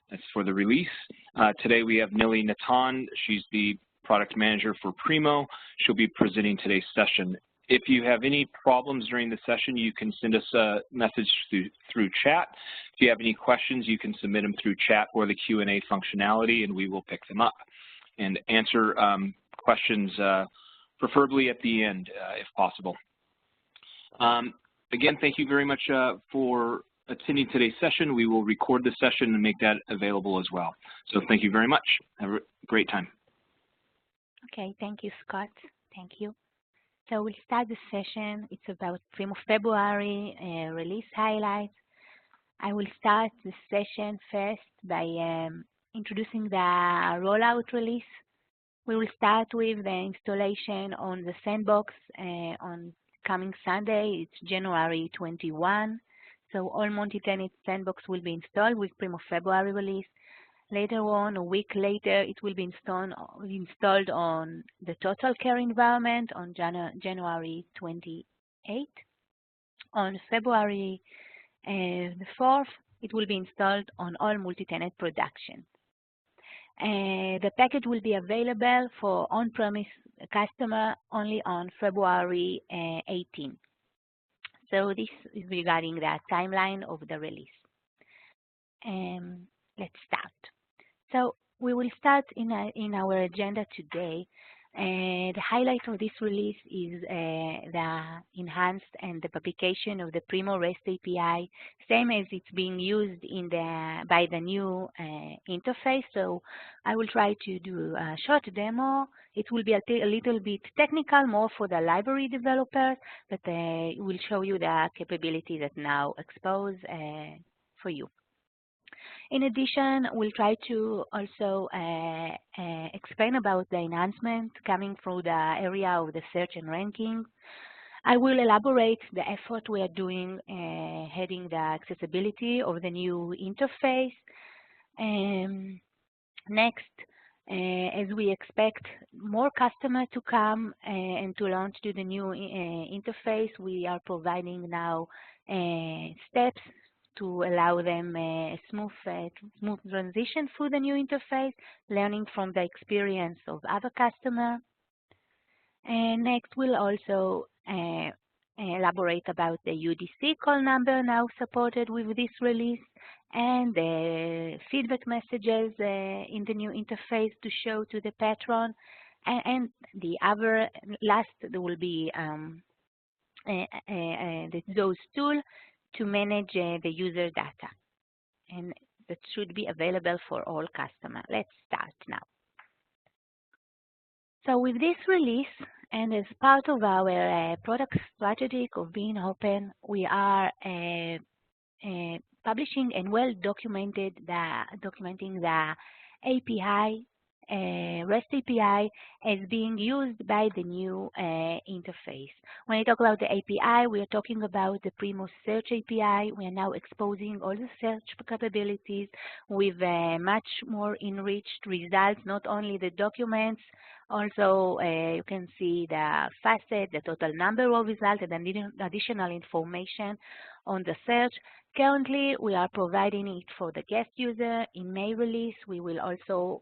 That's for the release. Today we have Nili Natan. She's the product manager for Primo. She'll be presenting today's session. If you have any problems during the session, you can send us a message through chat. If you have any questions, you can submit them through chat or the Q&A functionality, and we will pick them up and answer questions preferably at the end, if possible. Again, thank you very much for attending today's session. We will record the session and make that available as well. So thank you very much. Have a great time. Okay, thank you, Scott. Thank you. So we'll start the session. It's about Primo February release highlights. I will start the session first by introducing the rollout release. We will start with the installation on the sandbox on coming Sunday. It's January 21. So all multi-tenant sandbox will be installed with Primo February release. Later on, a week later, it will be installed on the total care environment on January 28. On February the 4th, it will be installed on all multi-tenant production. The package will be available for on-premise customer only on February 18. So this is regarding the timeline of the release. Let's start. So we will start in our agenda today. The highlight of this release is the enhanced and the publication of the Primo REST API, same as it's being used by the new interface. So I will try to do a short demo. It will be a little bit technical, more for the library developers, but it will show you the capability that now exposed for you. In addition, we'll try to also explain about the enhancement coming through the area of the search and ranking. I will elaborate the effort we are doing heading the accessibility of the new interface. Next, as we expect more customers to come and to launch to the new interface, we are providing now steps to allow them a smooth transition through the new interface, learning from the experience of other customers. And next, we'll also elaborate about the UDC call number now supported with this release, and the feedback messages in the new interface to show to the patron. And the other last, there will be those tools to manage the user data, and that should be available for all customers. Let's start now. So with this release, and as part of our product strategy of being open, we are publishing and documenting the API, REST API, as being used by the new interface. When I talk about the API, we are talking about the Primo Search API. We are now exposing all the search capabilities with much more enriched results, not only the documents, also you can see the facet, the total number of results, and additional information on the search. Currently, we are providing it for the guest user. In May release, we will also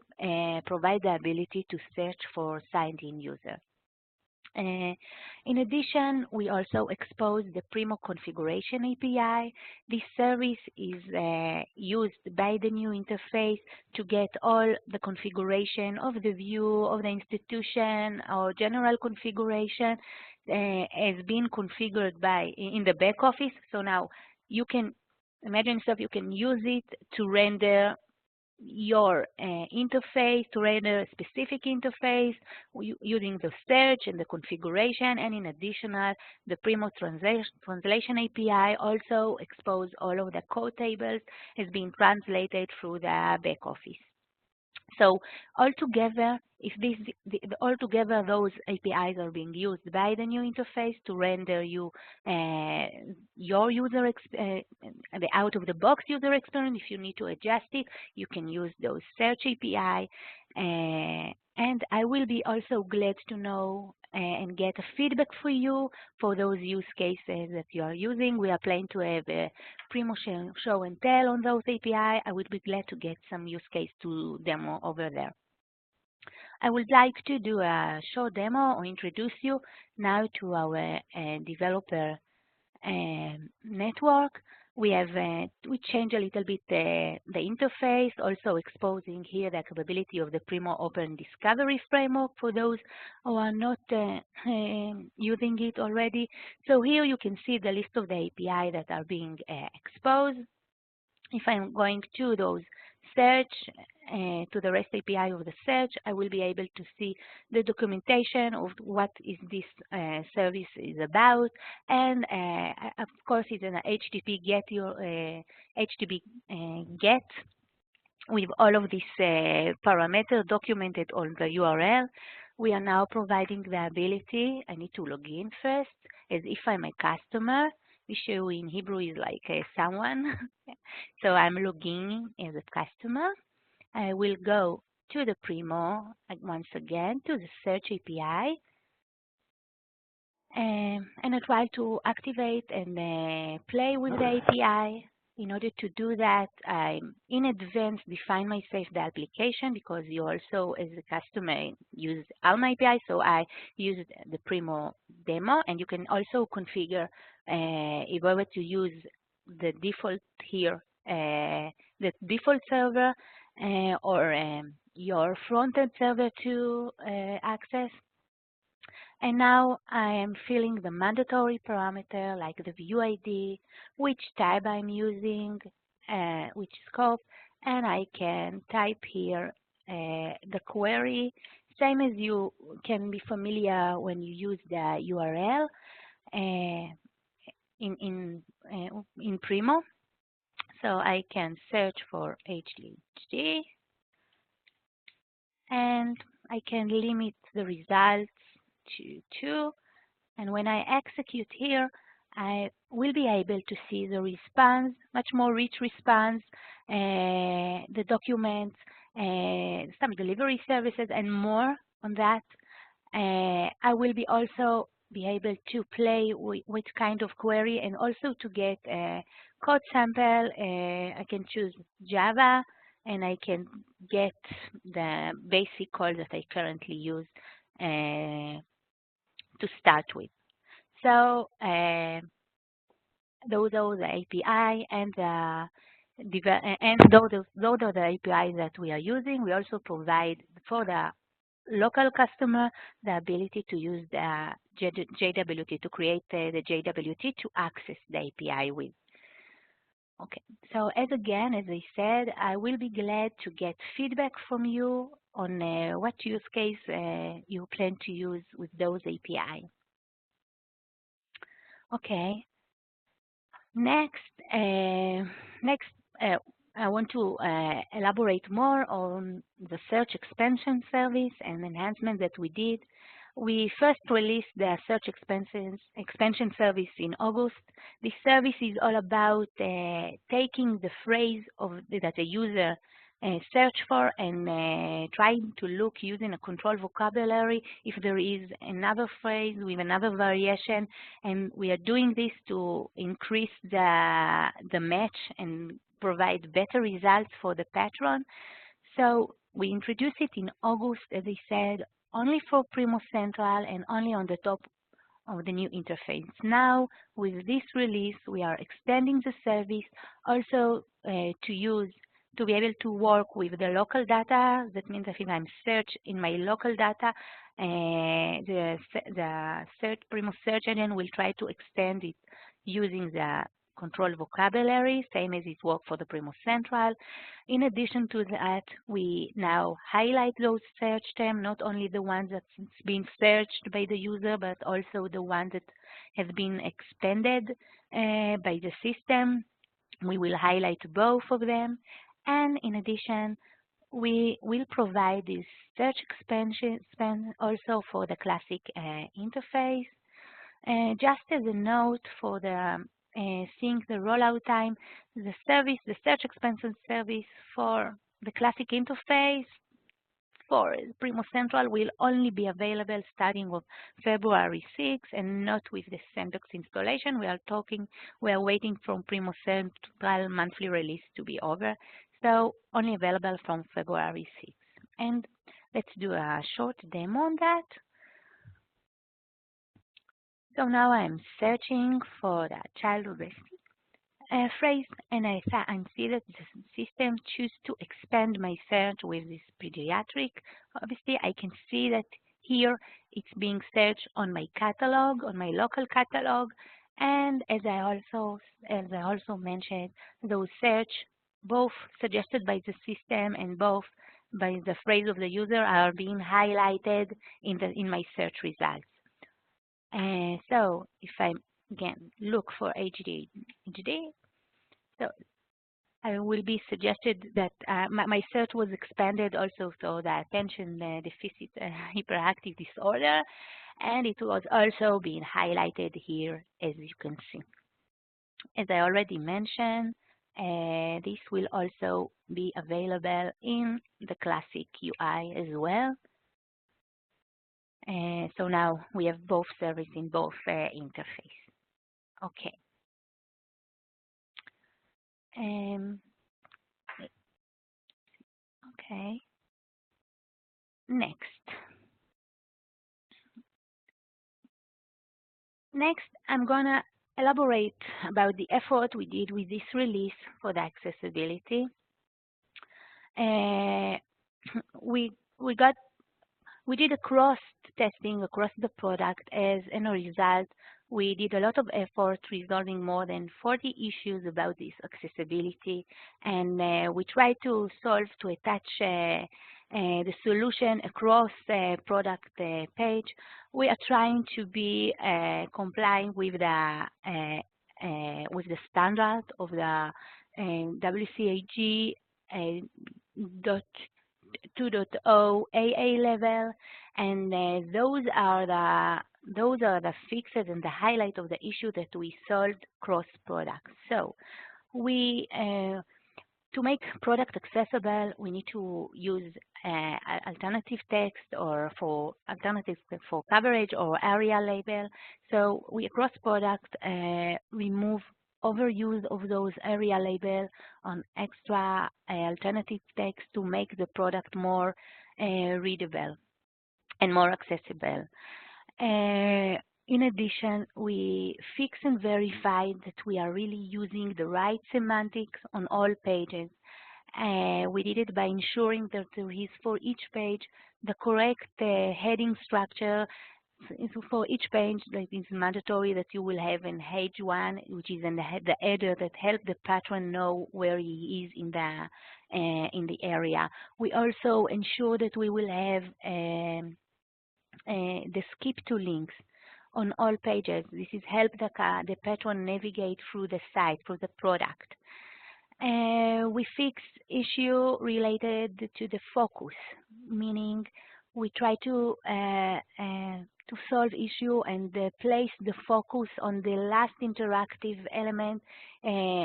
provide the ability to search for signed-in user. In addition, we also expose the Primo Configuration API. This service is used by the new interface to get all the configuration of the view of the institution or general configuration as being configured in the back office. So now you can imagine yourself, you can use it to render your interface, to render a specific interface using the search and the configuration, and in addition, the Primo Translation API also expose all of the code tables as being translated through the back office. So altogether, if altogether those APIs are being used by the new interface to render you your the out-of-the-box user experience. If you need to adjust it, you can use those search API. And I will be also glad to know and get a feedback for you for those use cases that you are using. We are planning to have a Primo show and tell on those API. I would be glad to get some use case to demo over there. I would like to do a short demo or introduce you now to our developer network. We changed a little bit the interface, also exposing here the capability of the Primo Open Discovery Framework for those who are not using it already. So here you can see the list of the API that are being exposed. If I'm going to those search, to the REST API of the search, I will be able to see the documentation of what is this service is about, and of course it's an HTTP GET with all of these parameters documented on the URL. We are now providing the ability. I need to log in first, as if I'm a customer. Issue in Hebrew is like someone. So I'm logging as a customer. I will go to the Primo once again to the search API. And I try to activate and play with the API. In order to do that, I in advance define myself the application, because you also, as a customer, use Alma API. So I use the Primo demo, and you can also configure if I were to use the default here, the default server or your front-end server to access. And now I am filling the mandatory parameter like the view ID, which tab I'm using, which scope, and I can type here the query, same as you can be familiar when you use the URL in Primo. So I can search for HLHD, and I can limit the results to 2. And when I execute here, I will be able to see the response, much more rich response, the documents, some delivery services, and more on that. I will be also be able to play with kind of query, and also to get a code sample. I can choose Java, and I can get the basic code that I currently use to start with. So those are the API, and those are the APIs that we are using. We also provide for the local customer the ability to use the JWT, to create the JWT to access the API with. Okay, so as I said, I will be glad to get feedback from you on what use case you plan to use with those API. Okay. Next, I want to elaborate more on the search expansion service and enhancement that we did. We first released the search expansion service in August. This service is all about taking the phrase that a user search for and trying to look using a control vocabulary if there is another phrase with another variation, and we are doing this to increase the match and provide better results for the patron. So we introduced it in August, as I said, only for Primo Central and only on the top of the new interface. Now, with this release, we are extending the service also to be able to work with the local data. That means that if I'm search in my local data, the Primo search engine will try to extend it using the control vocabulary, same as it worked for the Primo Central. In addition to that, we now highlight those search terms, not only the ones that's been searched by the user, but also the ones that have been expanded by the system. We will highlight both of them. And in addition, we will provide this search expansion also for the classic interface. Just as a note for the seeing the rollout time, the search expansion service for the classic interface for Primo Central will only be available starting of February 6 and not with the Sandbox installation. We are waiting for Primo Central monthly release to be over, so only available from February 6. And let's do a short demo on that. So now I'm searching for the child obesity phrase, and I see that the system choose to expand my search with this pediatric. Obviously, I can see that here it's being searched on my catalog, on my local catalog, and as I also mentioned, those search both suggested by the system and both by the phrase of the user are being highlighted in my search results. So if I again look for HD, so I will be suggested that my search was expanded also to the attention deficit hyperactive disorder, and it was also being highlighted here, as you can see. As I already mentioned, this will also be available in the classic UI as well. So now we have both service in both interface. Okay. Okay. Next, I'm gonna elaborate about the effort we did with this release for the accessibility. We did a cross testing across the product. As a result, we did a lot of effort resolving more than 40 issues about this accessibility, and we tried to attach the solution across the product page. We are trying to be complying with the standard of the WCAG 2.0 AA level, and those are the fixes and the highlight of the issue that we solved cross products. So we to make product accessible, we need to use alternative text or for alternatives for coverage or area label. So we across product remove overuse of those area label on extra alternative text to make the product more readable and more accessible. In addition, we fix and verify that we are really using the right semantics on all pages. We did it by ensuring that there is for each page the correct heading structure. So for each page, it is mandatory that you will have an H1, which is the header that helps the patron know where he is in the area. We also ensure that we will have the skip to links on all pages. This is help the patron navigate through the site, through the product. We fix issue related to the focus, meaning we try to solve issue and place the focus on the last interactive element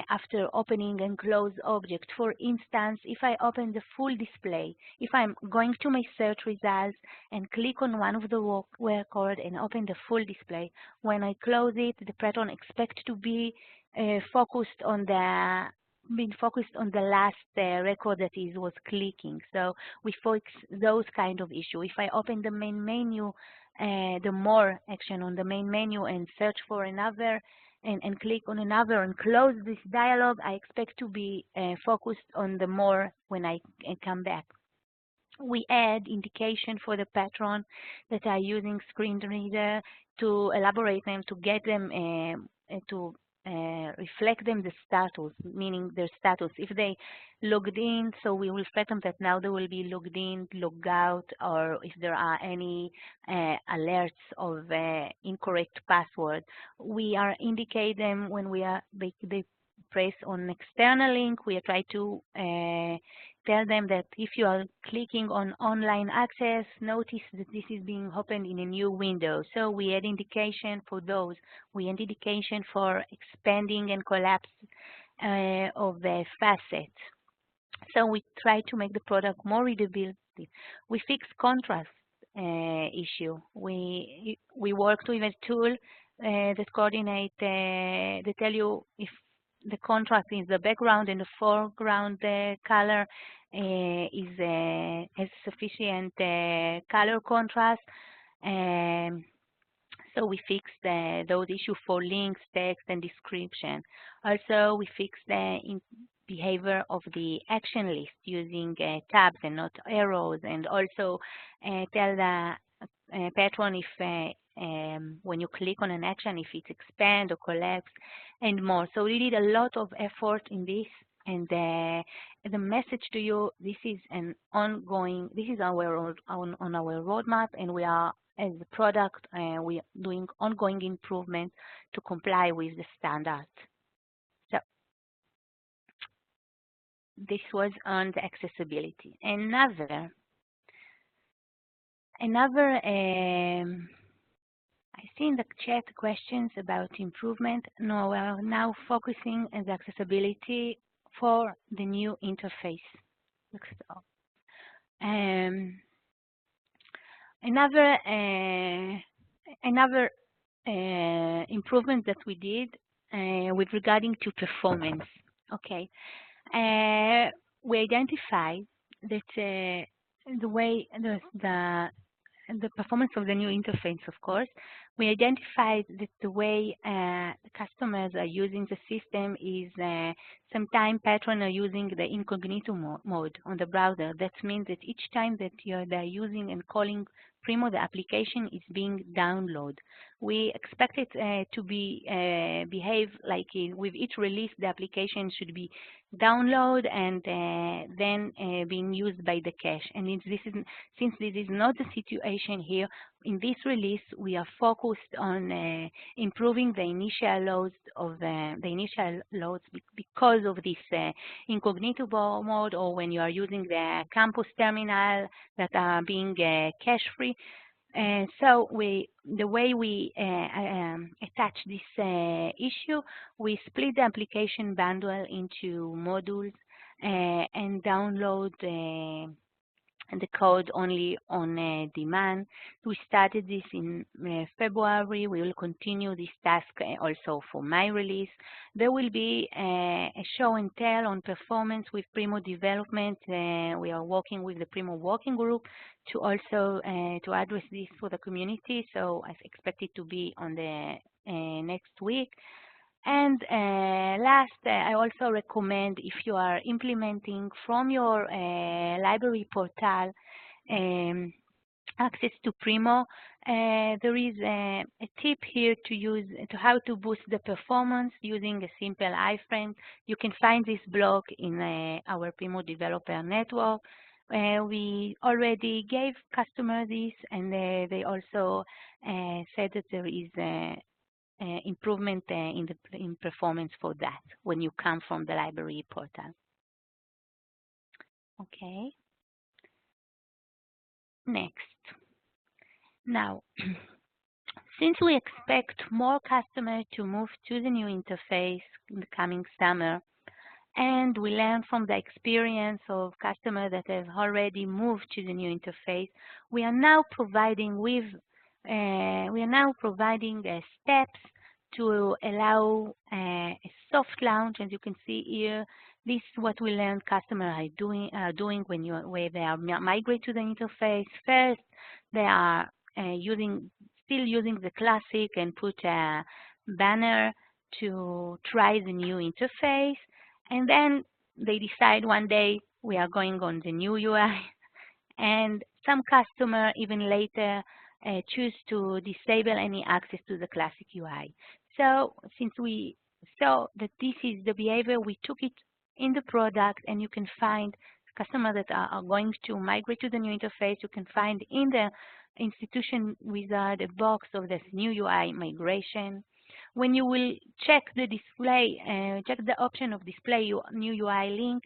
after opening and close object. For instance, if I open the full display, if I'm going to my search results and click on one of the record and open the full display, when I close it, the patron expects to be focused on the last record that he was clicking. So we fix those kind of issues. If I open the main menu, the more action on the main menu and search for another and click on another and close this dialog, I expect to be focused on the more when I come back. We add indication for the patron that are using screen reader to elaborate them, to get them to reflect them the status, meaning their status. If they logged in, so we will reflect them that now they will be logged in, logged out, or if there are any alerts of incorrect password. We are indicate them when they press on external link. We try to tell them that if you are clicking on online access, notice that this is being opened in a new window. So we add indication for those. We add indication for expanding and collapse of the facets. So we try to make the product more readability. We fix contrast issue. We worked with a tool that coordinate, that tell you if the contrast is the background and the foreground color has sufficient color contrast. So we fixed those issues for links, text, and description. Also, we fixed the behavior of the action list using tabs and not arrows, and also tell the patron if when you click on an action, if it expands or collapse, and more. So we did a lot of effort in this, and the message to you: this is an ongoing. This is our on our roadmap, and we are, as a product, we are doing ongoing improvement to comply with the standards. So this was on the accessibility. Another I see in the chat questions about improvement. No, we are now focusing on the accessibility for the new interface. Another improvement that we did with regarding to performance. Okay, we identified that the way the performance of the new interface, of course, we identified that the way the customers are using the system is sometimes patrons are using the incognito mode on the browser. That means that each time that they're using and calling Primo, the application is being downloaded. We expect it to behave like with each release, the application should be download and then being used by the cache. And since this is not the situation here, in this release we are focused on improving the initial loads of because of this incognito mode, or when you are using the campus terminal that are being cache free. So the way we attach this issue, we split the application bundle into modules and download the code only on demand. We started this in February. We will continue this task also for my release. There will be a show and tell on performance with Primo development. We are working with the Primo working group to also to address this for the community. So I expect it to be on the next week. And last, I also recommend, if you are implementing from your library portal access to Primo, there is a tip here to how to boost the performance using a simple iframe. You can find this blog in our Primo developer network. We already gave customers this, and they also said that there is improvement in performance for that when you come from the library portal. Okay. Next. Now, since we expect more customers to move to the new interface in the coming summer, and we learn from the experience of customers that have already moved to the new interface, we are now providing steps to allow a soft launch. As you can see here, this is what we learned customers are doing when they are migrate to the interface. First, they are still using the classic and put a banner to try the new interface, and then they decide one day we are going on the new UI, and some customer even later choose to disable any access to the classic UI. So since we saw that this is the behavior, we took it in the product, and you can find customers that are going to migrate to the new interface. You can find in the institution wizard a box of this new UI migration. When you will check the display, check the option of display your new UI link,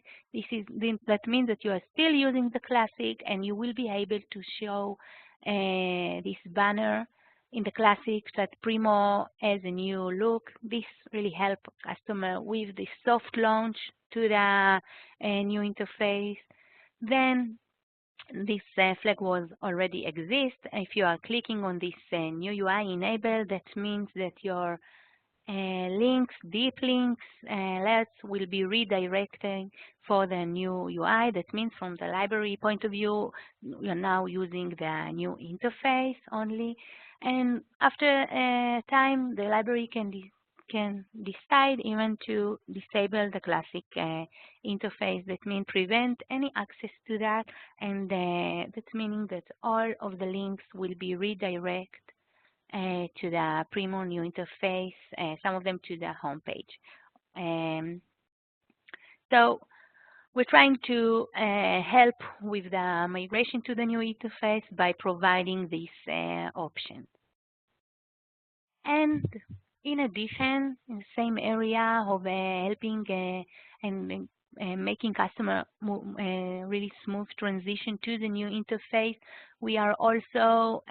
that means that you are still using the Classic, and you will be able to show this banner in the Classic that Primo has a new look. This really helps customer with the soft launch to the new interface. Then this flag was already exist. If you are clicking on this new UI enable, that means that your links, deep links, alerts will be redirecting for the new UI. That means from the library point of view, we are now using the new interface only. And after time, the library can decide even to disable the Classic interface. That means prevent any access to that, and that's meaning that all of the links will be redirected to the Primo new interface, some of them to the home page. So we're trying to help with the migration to the new interface by providing this option. And in addition, in the same area of helping and making customer really smooth transition to the new interface, we are also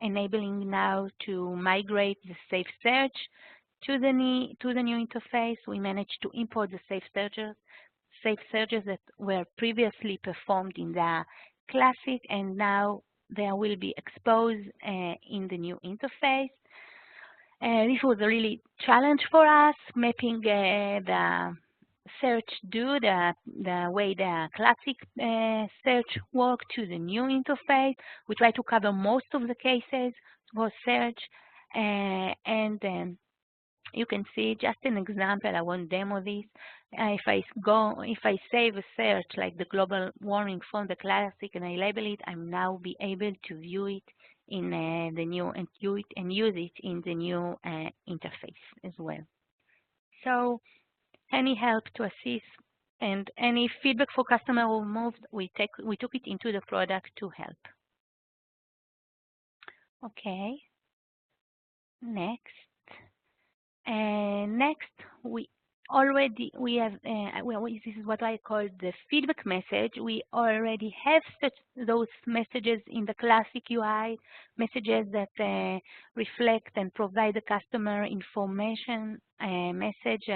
enabling now to migrate the safe search to the new interface. We managed to import the safe searches that were previously performed in the Classic, and now they will be exposed in the new interface. This was a really challenge for us, mapping the search the way the Classic search worked to the new interface. We try to cover most of the cases for search, and you can see just an example. I won't demo this. If I save a search like the global warming from the Classic and I label it, I'm now be able to view it in the new and use it in the new interface as well. So any help to assist and any feedback for customer who moved, we took it into the product to help. Okay. Next. Next, this is what I call the feedback message. We already have those messages in the Classic UI, messages that reflect and provide the customer information, message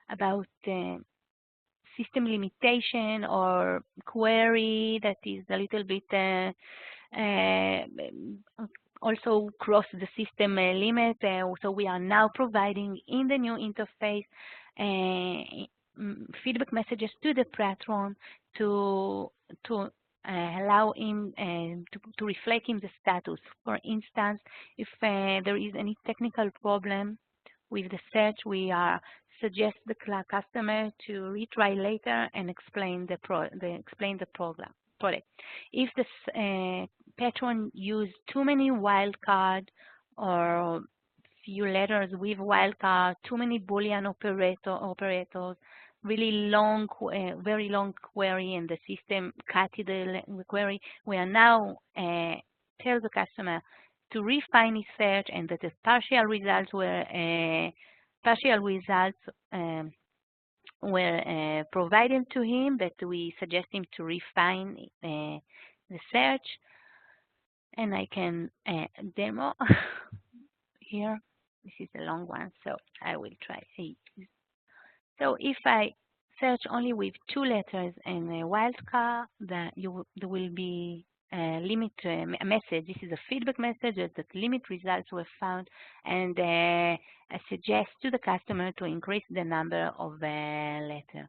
about system limitation or query that is a little bit also cross the system limit. So we are now providing in the new interface feedback messages to the patron to allow him to reflect in the status. For instance, if there is any technical problem with the search, we suggest the customer to retry later and explain the product. If the patron used too many wildcard or few letters with wildcard, too many Boolean operators, really long, very long query, and the system cut the query, we are now tell the customer to refine his search, and that the partial results were provided to him, but we suggest him to refine the search. And I can demo here. This is a long one, so I will try. So if I search only with 2 letters and a wildcard, there will be a limit message. This is a feedback message that limit results were found, and I suggest to the customer to increase the number of letters.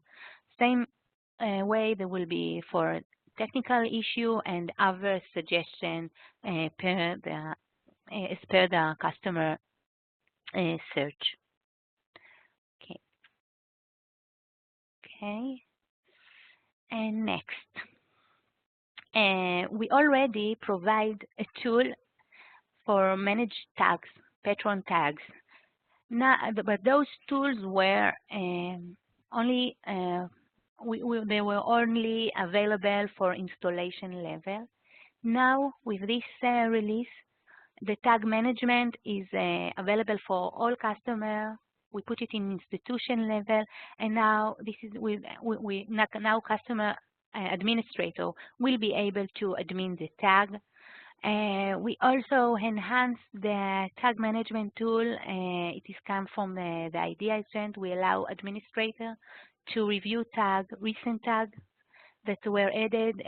Same way there will be for technical issue and other suggestion as per the customer search. Okay. And next, we already provide a tool for manage tags, patron tags. Now, but those tools were only they were only available for installation level. Now, with this release, The tag management is available for all customers. We put it in institution level, and now this is now customer administrator will be able to admin the tag. We also enhance the tag management tool. It is come from the idea event. We allow administrator to review recent tags that were added,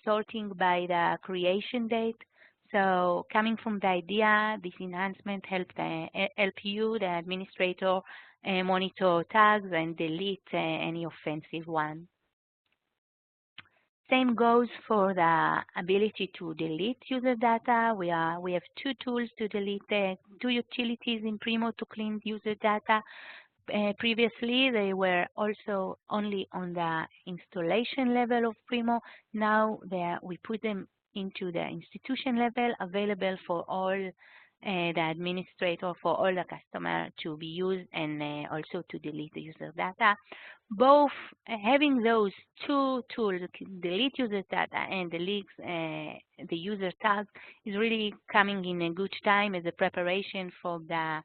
sorting by the creation date. So coming from the idea, this enhancement help you, the administrator, monitor tags and delete any offensive one. Same goes for the ability to delete user data. We have two tools to delete, two utilities in Primo to clean user data. Previously, they were also only on the installation level of Primo. Now we put them into the institution level, available for all the administrator, for all the customer to be used, and also to delete the user data. Both having those two tools, delete user data and delete the user tags, is really coming in a good time as a preparation for the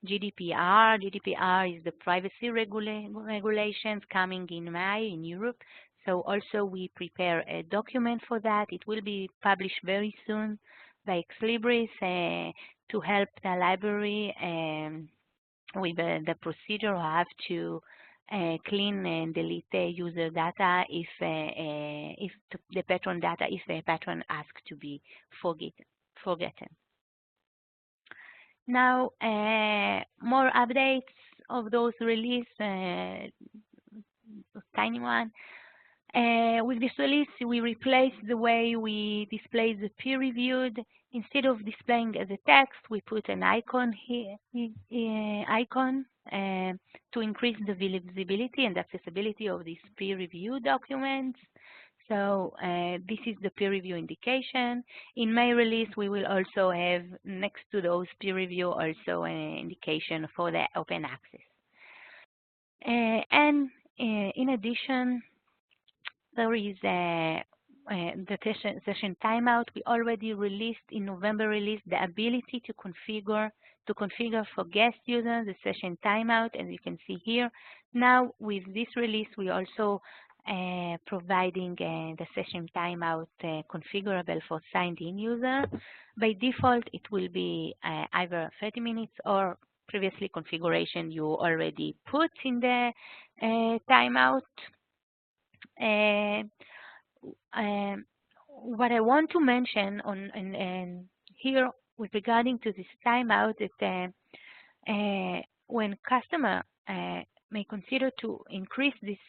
GDPR. GDPR is the privacy regulations coming in May in Europe. So also we prepare a document for that. It will be published very soon by Ex Libris to help the library with the procedure of have to clean and delete the user data if the patron data, if the patron asks to be forgotten. Now, more updates of those release, tiny one. With this release, we replaced the way we display the peer-reviewed. Instead of displaying as a text, we put an icon here, to increase the visibility and accessibility of these peer-reviewed documents. So this is the peer review indication. In May release, we will also have, next to those peer review, also an indication for the open access. And in addition, there is the session timeout. We already released, in November release, the ability to configure for guest users the session timeout, as you can see here. Now, with this release, we also providing the session timeout configurable for signed-in user. By default, it will be either 30 minutes or previously configuration you already put in the timeout. What I want to mention here with regarding to this timeout is that when customer may consider to increase this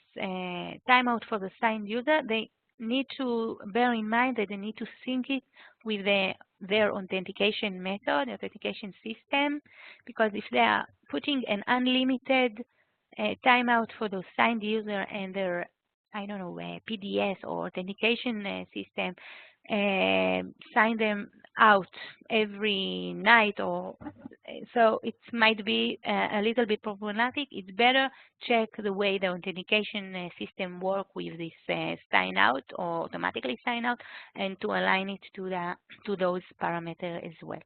timeout for the signed user, they need to bear in mind that they need to sync it with their authentication method, authentication system, because if they are putting an unlimited timeout for those signed user and their, I don't know, PDS or authentication system, sign them out every night, or so it might be a little bit problematic. It's better check the way the authentication system work with this sign out or automatically sign out, and to align it to those parameters as well.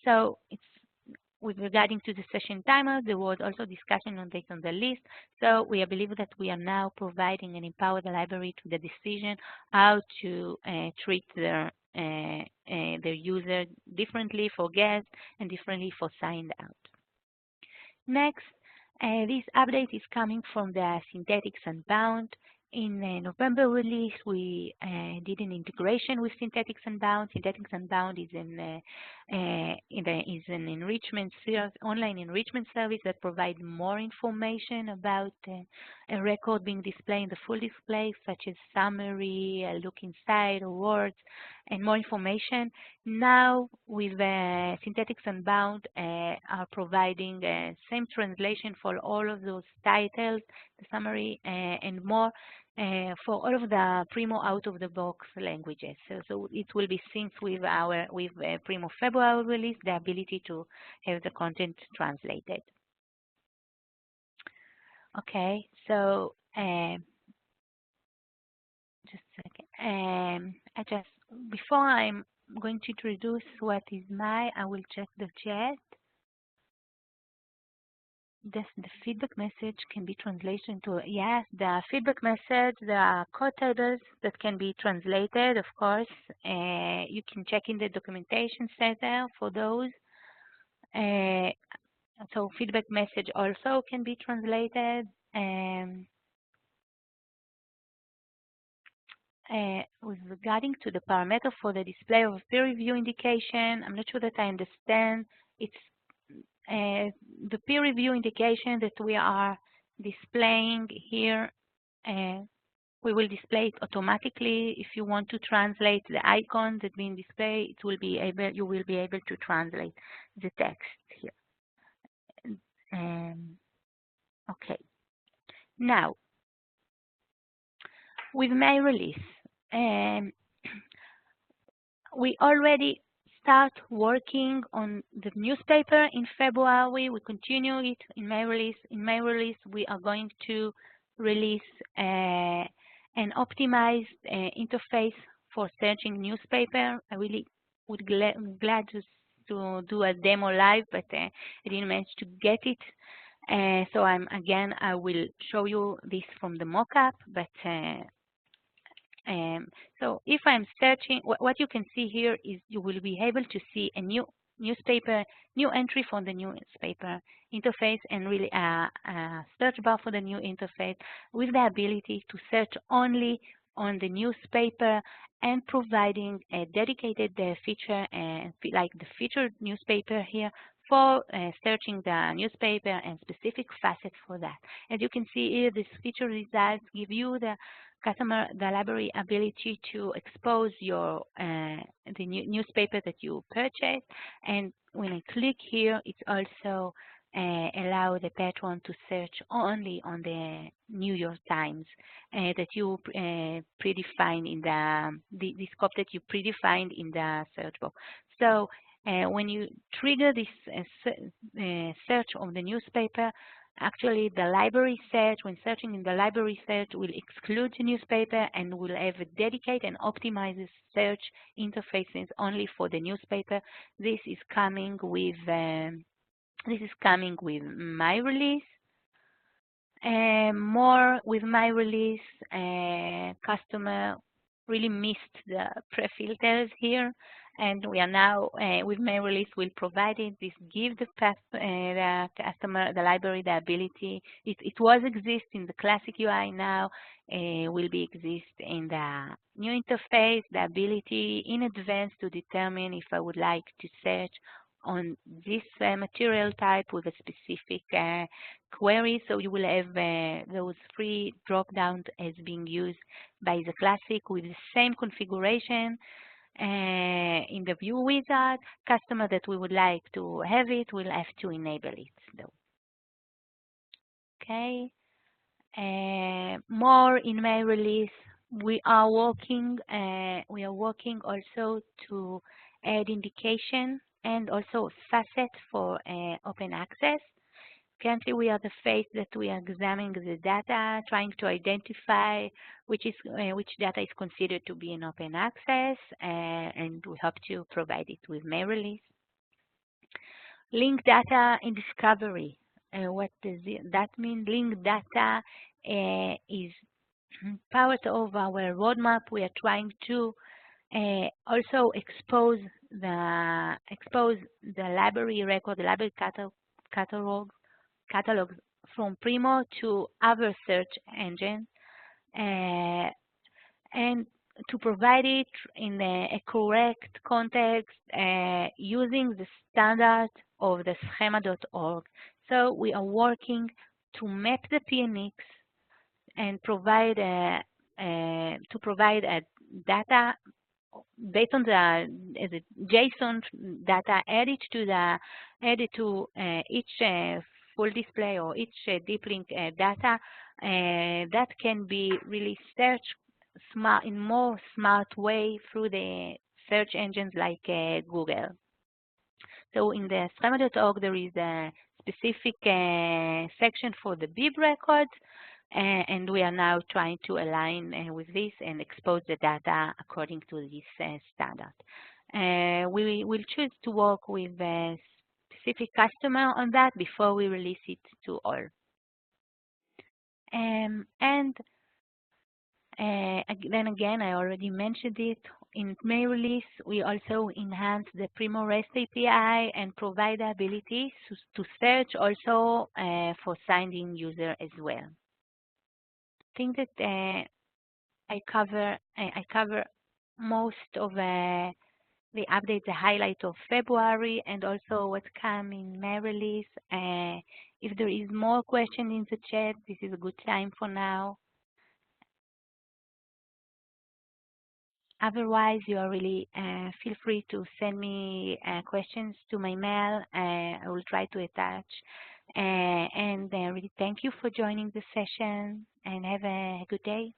So it's with regarding to the session timer, there was also discussion on this on the list. So we believe that we are now providing and empower the library to the decision how to treat their user differently for guests and differently for signed out. Next, this update is coming from the Synthetics Unbound. In November release, we did an integration with Synthetics Unbound. Synthetics Unbound is an enrichment service, online enrichment service that provides more information about a record being displayed in the full display, such as summary, a look inside, words, and more information. Now, with Synthetics Unbound, are providing same translation for all of those titles, the summary, and more. For all of the Primo out-of-the-box languages. So it will be synced with Primo February release, the ability to have the content translated. Okay, so just a second. Before I'm going to introduce what is I will check the chat. The feedback message can be translated into, yes, the feedback message, the code tables that can be translated, of course. You can check in the documentation center for those. So feedback message also can be translated. With regarding to the parameter for the display of peer review indication, I'm not sure that I understand. It's the peer review indication that we are displaying here. We will display it automatically. If you want to translate the icon that's being displayed, it will be able, you will be able to translate the text here. Okay. Now, with May release, we already start working on the newspaper in February. We continue it in May release. In May release, we are going to release an optimized interface for searching newspaper. I really would glad to do a demo live, but I didn't manage to get it. So I will show you this from the mockup, but so if I'm searching, what you can see here is you will be able to see a new newspaper, new entry from the newspaper interface, and really a search bar for the new interface with the ability to search only on the newspaper and providing a dedicated feature, like the featured newspaper here, for searching the newspaper and specific facets for that. As you can see here, this feature results give you the library ability to expose your the newspaper that you purchased, and when I click here, it's also allow the patron to search only on the New York Times that you predefined in the scope that you predefined in the search box. So when you trigger this search of the newspaper, actually the library search, when searching in the library search, will exclude the newspaper and will have a dedicated and optimized search interfaces only for the newspaper. This is coming with my release. More with my release, customer really missed the pre-filters here, and we are now with my release will provide it. This gives the customer, the library, the ability. It was exist in the classic UI, now will be exist in the new interface, the ability in advance to determine if I would like to search on this material type with a specific query. So you will have those three drop-downs as being used by the classic with the same configuration in the view wizard. Customer that we would like to have it will have to enable it though. Okay. More in my release, we are working also to add indication and also facet for open access. Currently, we are the phase that we are examining the data, trying to identify which data is considered to be in open access, and we hope to provide it with May release. Link data in discovery. What does that mean? Link data is part of our roadmap. We are trying to also expose the library record, the library catalog from Primo to other search engines, and to provide it in a correct context using the standard of the schema.org. So we are working to map the PNX and provide a data based on the JSON data added to each full display or each deep link data that can be really searched in more smart way through the search engines like Google. So in the schema.org there is a specific section for the bib records, and we are now trying to align with this and expose the data according to this standard. We will choose to work with a specific customer on that before we release it to all. And then again, I already mentioned it. In May release, we also enhance the Primo REST API and provide the ability to search also for signed-in user as well. I think that I cover most of the update, the highlight of February, and also what come in May release. If there is more question in the chat, this is a good time for now. Otherwise, you are really feel free to send me questions to my mail. I will try to attach. And really thank you for joining the session and have a good day.